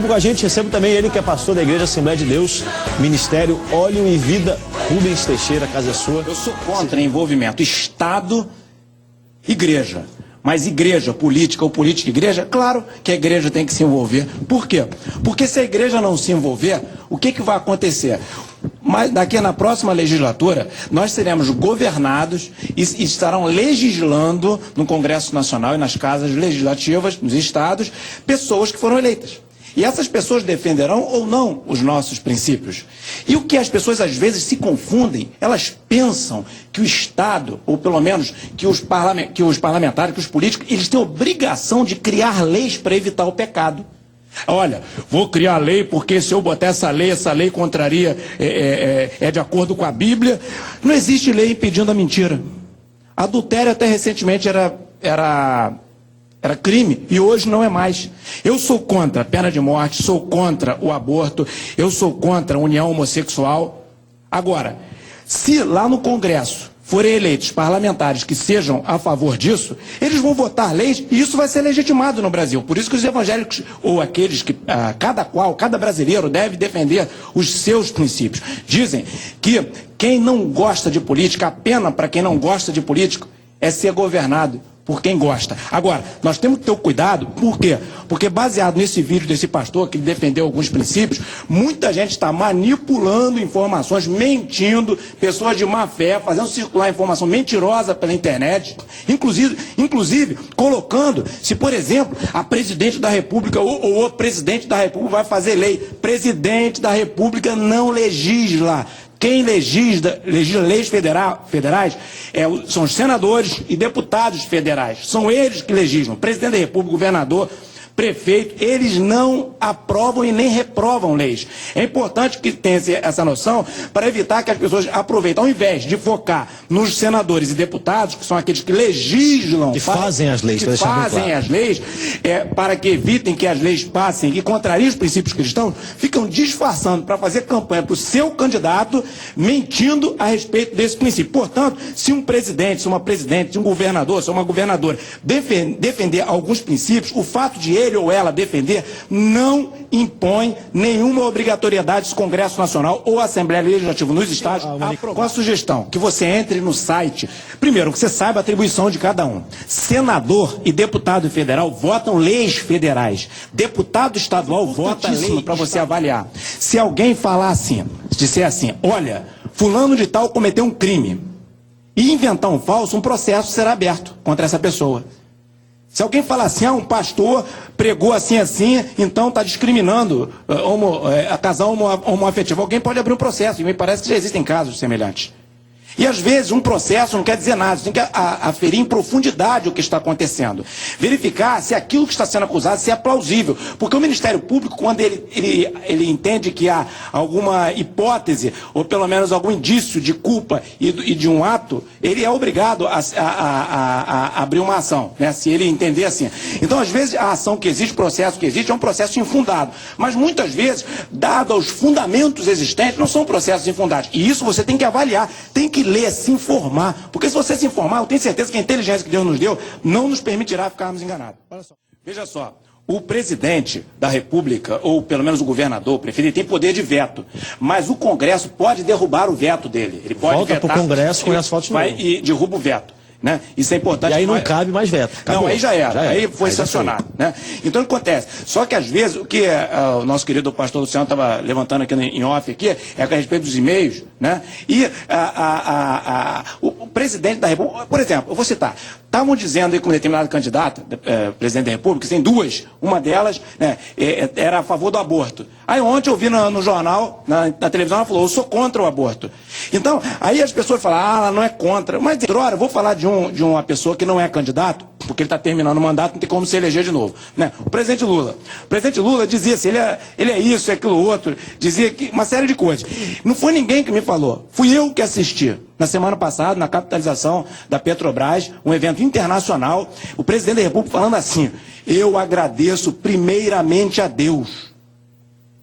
Com a gente recebe também ele que é pastor da Igreja Assembleia de Deus, Ministério Óleo e Vida, Rubens Teixeira, casa é sua. Eu sou contra envolvimento Estado, igreja. Mas igreja, política ou política igreja, claro que a igreja tem que se envolver. Por quê? Porque se a igreja não se envolver, o que vai acontecer? Mas daqui na próxima legislatura, nós seremos governados e estarão legislando no Congresso Nacional e nas casas legislativas, nos estados, pessoas que foram eleitas. E essas pessoas defenderão ou não os nossos princípios. E o que as pessoas às vezes se confundem, elas pensam que o Estado, ou pelo menos que os parlamentares, que os políticos, eles têm obrigação de criar leis para evitar o pecado. Olha, vou criar lei porque se eu botar essa lei contraria, é de acordo com a Bíblia. Não existe lei impedindo a mentira. Adultério até recentemente era crime e hoje não é mais. Eu sou contra a pena de morte, sou contra o aborto, eu sou contra a união homossexual. Agora, se lá no Congresso forem eleitos parlamentares que sejam a favor disso, eles vão votar leis e isso vai ser legitimado no Brasil. Por isso que os evangélicos, ou aqueles que, cada brasileiro deve defender os seus princípios. Dizem que quem não gosta de política, a pena para quem não gosta de político é ser governado por quem gosta. Agora, nós temos que ter o cuidado, por quê? Porque baseado nesse vídeo desse pastor que defendeu alguns princípios, muita gente está manipulando informações, mentindo, pessoas de má fé, fazendo circular informação mentirosa pela internet, inclusive colocando, se por exemplo, a presidente da República ou o presidente da República vai fazer lei, presidente da República não legisla. Quem legisla leis federais são os senadores e deputados federais. São eles que legislam. Presidente da República, governador, prefeito, eles não aprovam e nem reprovam leis. É importante que tenha essa noção para evitar que as pessoas aproveitem, ao invés de focar nos senadores e deputados, que são aqueles que legislam, que fazem as leis, para que evitem que as leis passem e contrariem os princípios cristãos, ficam disfarçando para fazer campanha para o seu candidato, mentindo a respeito desse princípio. Portanto, se um presidente, se uma presidente, se um governador, se uma governadora defender alguns princípios, o fato de ele ou ela defender não impõe nenhuma obrigatoriedade se o Congresso Nacional ou a Assembleia Legislativa nos estados com a sugestão que você entre no site. Primeiro, que você saiba a atribuição de cada um. Senador e deputado federal votam leis federais. Deputado estadual vota lei para você avaliar. Se alguém falar assim, disser assim, olha, fulano de tal cometeu um crime e inventar um falso, um processo será aberto contra essa pessoa. Se alguém falar assim, um pastor pregou assim, então está discriminando a casal homoafetivo, alguém pode abrir um processo, e me parece que já existem casos semelhantes. E às vezes um processo não quer dizer nada, você tem que aferir em profundidade o que está acontecendo. Verificar se aquilo que está sendo acusado se é plausível. Porque o Ministério Público, quando ele entende que há alguma hipótese, ou pelo menos algum indício de culpa e de um ato, ele é obrigado a abrir uma ação, né? Se ele entender assim. Então, às vezes, a ação que existe, o processo que existe, é um processo infundado. Mas muitas vezes, dado aos fundamentos existentes, não são processos infundados. E isso você tem que avaliar, tem que ler, se informar, porque se você se informar, eu tenho certeza que a inteligência que Deus nos deu não nos permitirá ficarmos enganados. Olha só. Veja só, o presidente da República, ou pelo menos o governador, o prefeito, ele tem poder de veto, mas o Congresso pode derrubar o veto dele. Ele pode volta para o Congresso com as fotos e derruba o veto. Né? Isso é importante. E aí não cabe mais veto. Acabou. Não, aí já era. Aí foi sancionado. Né? Então o que acontece? Só que às vezes, o que o nosso querido pastor Luciano estava levantando aqui em off aqui, é a respeito dos e-mails, né? E o presidente da República, por exemplo, eu vou citar, estavam dizendo aí com um determinado candidato, presidente da República, que tem duas, uma delas, né, era a favor do aborto. Aí ontem eu vi no jornal, na televisão, ela falou, eu sou contra o aborto. Então, aí as pessoas falam, ela não é contra. Mas, eu vou falar de uma pessoa que não é candidato, porque ele está terminando o mandato, não tem como se eleger de novo. Né? O presidente Lula. O presidente Lula dizia assim, ele é isso, é aquilo outro, dizia que, uma série de coisas. Não foi ninguém que me falou, fui eu que assisti. Na semana passada, na capitalização da Petrobras, um evento internacional, o presidente da República falando assim, eu agradeço primeiramente a Deus.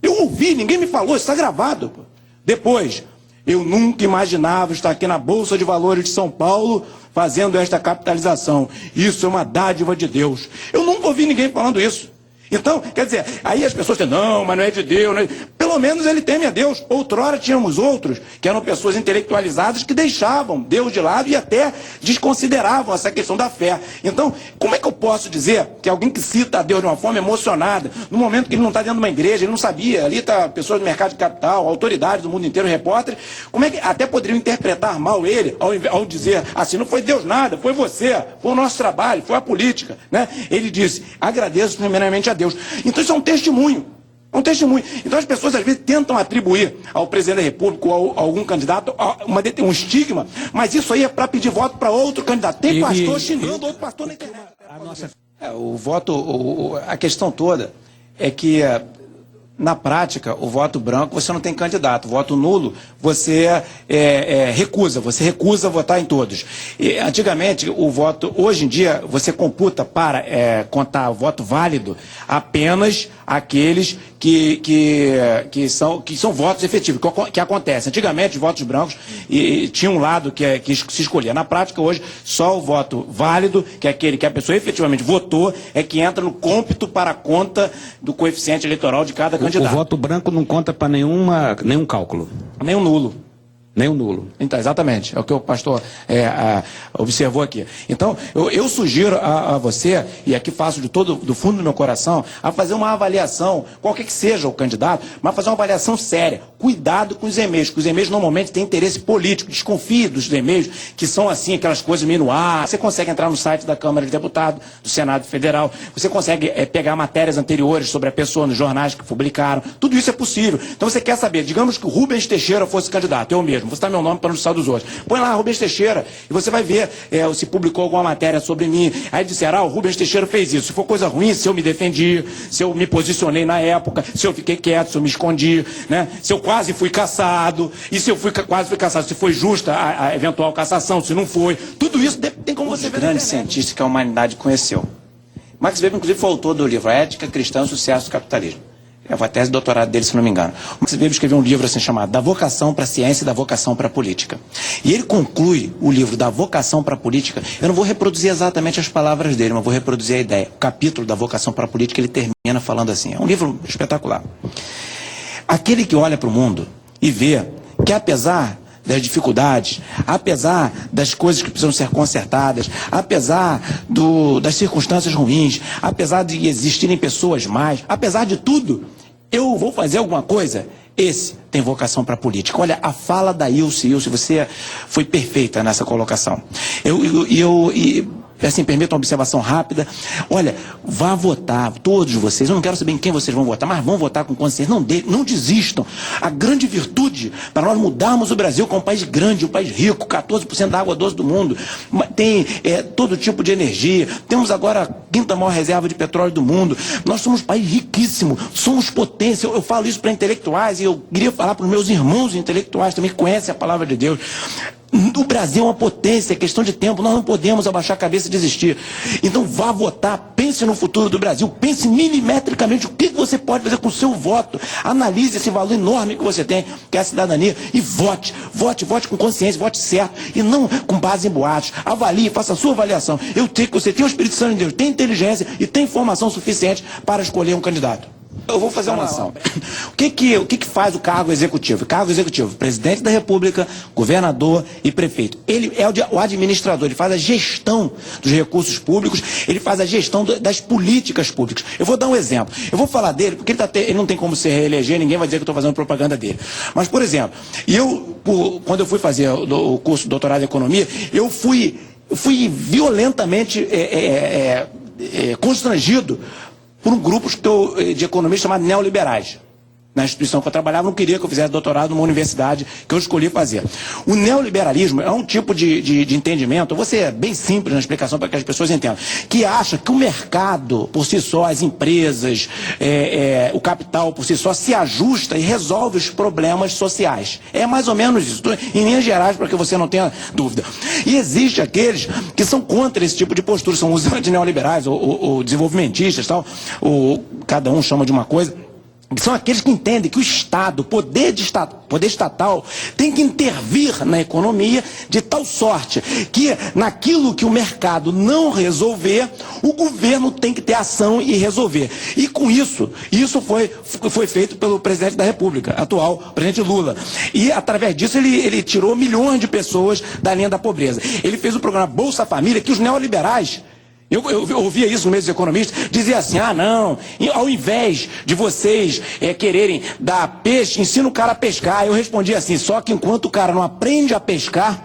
Eu ouvi, ninguém me falou, isso está gravado. Pô. Depois, eu nunca imaginava estar aqui na Bolsa de Valores de São Paulo fazendo esta capitalização. Isso é uma dádiva de Deus. Eu nunca ouvi ninguém falando isso. Então, quer dizer, aí as pessoas dizem, não, mas não é de Deus. Não é... Pelo menos ele teme a Deus. Outrora tínhamos outros, que eram pessoas intelectualizadas, que deixavam Deus de lado e até desconsideravam essa questão da fé. Então, como é que eu posso dizer que alguém que cita a Deus de uma forma emocionada, no momento que ele não está dentro de uma igreja, ele não sabia, ali está pessoas do mercado de capital, autoridades do mundo inteiro, repórteres, como é que até poderiam interpretar mal ele, ao dizer assim, não foi Deus nada, foi você, foi o nosso trabalho, foi a política, né? Ele disse, agradeço primeiramente a Deus. Então isso é um testemunho. É um testemunho. Então as pessoas às vezes tentam atribuir ao presidente da República ou a algum candidato um estigma, mas isso aí é para pedir voto para outro candidato. Tem pastor xingando outro pastor na internet. O voto, a questão toda é que na prática, o voto branco, você não tem candidato. O voto nulo, você recusa votar em todos. E, antigamente, o voto, hoje em dia, você computa para contar o voto válido apenas aqueles que são votos efetivos, que acontecem. Antigamente, os votos brancos tinham um lado que se escolhia. Na prática, hoje, só o voto válido, que é aquele que a pessoa efetivamente votou, é que entra no cômpito para a conta do coeficiente eleitoral de cada candidato. O voto branco não conta para nenhum cálculo? Nem um nulo. Nem um nulo. Então, exatamente, é o que o pastor observou aqui. Então, eu sugiro a você, e aqui faço do fundo do meu coração, a fazer uma avaliação, qualquer que seja o candidato, mas fazer uma avaliação séria. Cuidado com os e-mails, porque os e-mails normalmente têm interesse político. Desconfie dos e-mails, que são assim, aquelas coisas meio no ar. Você consegue entrar no site da Câmara de Deputados, do Senado Federal, você consegue pegar matérias anteriores sobre a pessoa nos jornais que publicaram. Tudo isso é possível. Então, você quer saber, digamos que o Rubens Teixeira fosse candidato, eu mesmo. Vou citar meu nome para não citar dos outros. Põe lá, Rubens Teixeira, e você vai ver se publicou alguma matéria sobre mim. Aí disseram, o Rubens Teixeira fez isso. Se for coisa ruim, se eu me defendi, se eu me posicionei na época, se eu fiquei quieto, se eu me escondi, né? Se eu quase fui cassado, e se eu quase fui cassado, se foi justa a eventual cassação, se não foi. Tudo isso tem como você ver. Grande cientista que a humanidade conheceu. Max Weber, inclusive, foi autor do livro Ética Cristã e o Sucesso do Capitalismo. É a tese de doutorado dele, se não me engano. O Max Weber escreveu um livro assim chamado Da Vocação para a Ciência e da Vocação para a Política. E ele conclui o livro Da Vocação para a Política. Eu não vou reproduzir exatamente as palavras dele, mas vou reproduzir a ideia. O capítulo da Vocação para a Política, ele termina falando assim. É um livro espetacular. Aquele que olha para o mundo e vê que apesar das dificuldades, apesar das coisas que precisam ser consertadas, apesar das circunstâncias ruins, apesar de existirem pessoas más, apesar de tudo, eu vou fazer alguma coisa. Esse tem vocação para a política. Olha, a fala da Ilse, você foi perfeita nessa colocação. Assim, permita uma observação rápida. Olha, vá votar, todos vocês. Eu não quero saber em quem vocês vão votar, mas vão votar com consciência. Não desistam. A grande virtude para nós mudarmos o Brasil, que é um país grande, um país rico, 14% da água doce do mundo, tem todo tipo de energia. Temos agora a quinta maior reserva de petróleo do mundo. Nós somos um país riquíssimo, somos potência. Eu falo isso para intelectuais e eu queria falar para os meus irmãos intelectuais também que conhecem a palavra de Deus. O Brasil é uma potência, é questão de tempo, nós não podemos abaixar a cabeça e desistir. Então vá votar, pense no futuro do Brasil, pense milimetricamente o que você pode fazer com o seu voto. Analise esse valor enorme que você tem, que é a cidadania, e vote com consciência, vote certo, e não com base em boatos. Avalie, faça a sua avaliação. Eu sei que você tem o Espírito Santo de Deus, tem inteligência e tem informação suficiente para escolher um candidato. Eu vou fazer uma ação. O que faz o cargo executivo? O cargo executivo, presidente da República, governador e prefeito. Ele é o administrador, ele faz a gestão dos recursos públicos, ele faz a gestão das políticas públicas. Eu vou dar um exemplo. Eu vou falar dele, porque ele não tem como se reeleger, ninguém vai dizer que eu estou fazendo propaganda dele. Mas, por exemplo, quando eu fui fazer o curso de doutorado em economia, eu fui violentamente constrangido por um grupo de economistas chamado neoliberais. Na instituição que eu trabalhava, não queria que eu fizesse doutorado numa universidade que eu escolhi fazer. O neoliberalismo é um tipo de entendimento, eu vou ser bem simples na explicação para que as pessoas entendam, que acha que o mercado, por si só, as empresas, o capital, por si só, se ajusta e resolve os problemas sociais. É mais ou menos isso, em linhas gerais, para que você não tenha dúvida. E existe aqueles que são contra esse tipo de postura, são os antineoliberais, ou desenvolvimentistas, tal, cada um chama de uma coisa. são aqueles que entendem que o Estado, poder estatal, tem que intervir na economia de tal sorte que naquilo que o mercado não resolver, o governo tem que ter ação e resolver. E com isso foi feito pelo presidente da República, atual presidente Lula. E através disso ele tirou milhões de pessoas da linha da pobreza. Ele fez o programa Bolsa Família, que os neoliberais, eu ouvia isso no meio dos economistas, dizia assim, não, ao invés de vocês quererem dar peixe, ensina o cara a pescar. Eu respondia assim, só que enquanto o cara não aprende a pescar,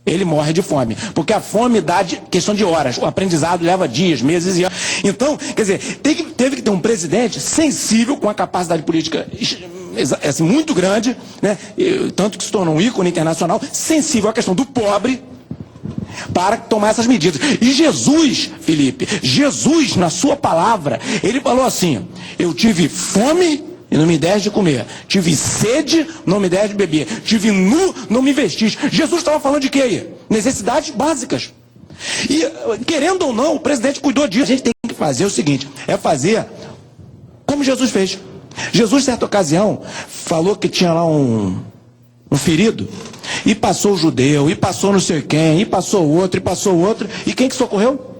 ele morre de fome. Porque a fome dá questão de horas, o aprendizado leva dias, meses e anos. Então, quer dizer, teve que ter um presidente sensível, com a capacidade política assim, muito grande, né? Tanto que se tornou um ícone internacional, sensível à questão do pobre, para tomar essas medidas. E Jesus, Felipe, Jesus, na sua palavra, ele falou assim, eu tive fome e não me deste de comer, tive sede, não me deste de beber, tive nu, não me vestiste. Jesus estava falando de quê aí? Necessidades básicas. E, querendo ou não, o presidente cuidou disso. A gente tem que fazer o seguinte, fazer como Jesus fez. Jesus, certa ocasião, falou que tinha lá um ferido, e passou o judeu, e passou não sei quem, e passou o outro, e quem que socorreu?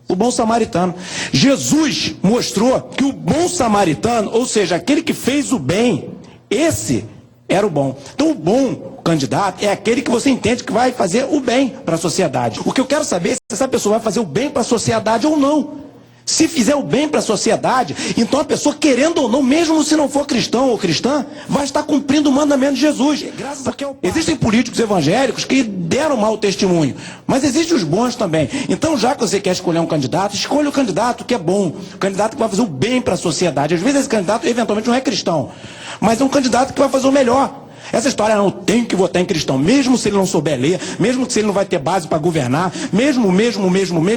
O bom samaritano. Jesus mostrou que o bom samaritano, ou seja, aquele que fez o bem, esse era o bom. Então o bom candidato é aquele que você entende que vai fazer o bem para a sociedade. O que eu quero saber é se essa pessoa vai fazer o bem para a sociedade ou não. Se fizer o bem para a sociedade, então a pessoa, querendo ou não, mesmo se não for cristão ou cristã, vai estar cumprindo o mandamento de Jesus. Porque existem políticos evangélicos que deram mau testemunho, mas existem os bons também. Então, já que você quer escolher um candidato, escolha o candidato que é bom, o candidato que vai fazer o bem para a sociedade. Às vezes esse candidato eventualmente não é cristão, mas é um candidato que vai fazer o melhor. Essa história, não tem que votar em cristão, mesmo se ele não souber ler, mesmo se ele não vai ter base para governar, mesmo,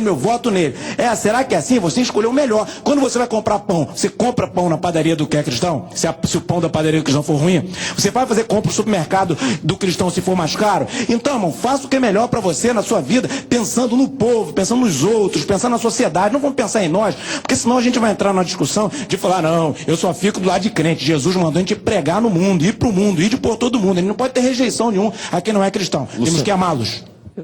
eu voto nele. Será que é assim? Você escolheu o melhor. Quando você vai comprar pão, você compra pão na padaria do que é cristão? Se o pão da padaria do cristão for ruim? Você vai fazer compra no supermercado do cristão se for mais caro? Então, irmão, faça o que é melhor para você na sua vida, pensando no povo, pensando nos outros, pensando na sociedade. Não vamos pensar em nós, porque senão a gente vai entrar numa discussão de falar, não, eu só fico do lado de crente. Jesus mandou a gente pregar no mundo, ir pro mundo, ir de por todo mundo. Ele não pode ter rejeição nenhuma a quem não é cristão. Temos que amá-los.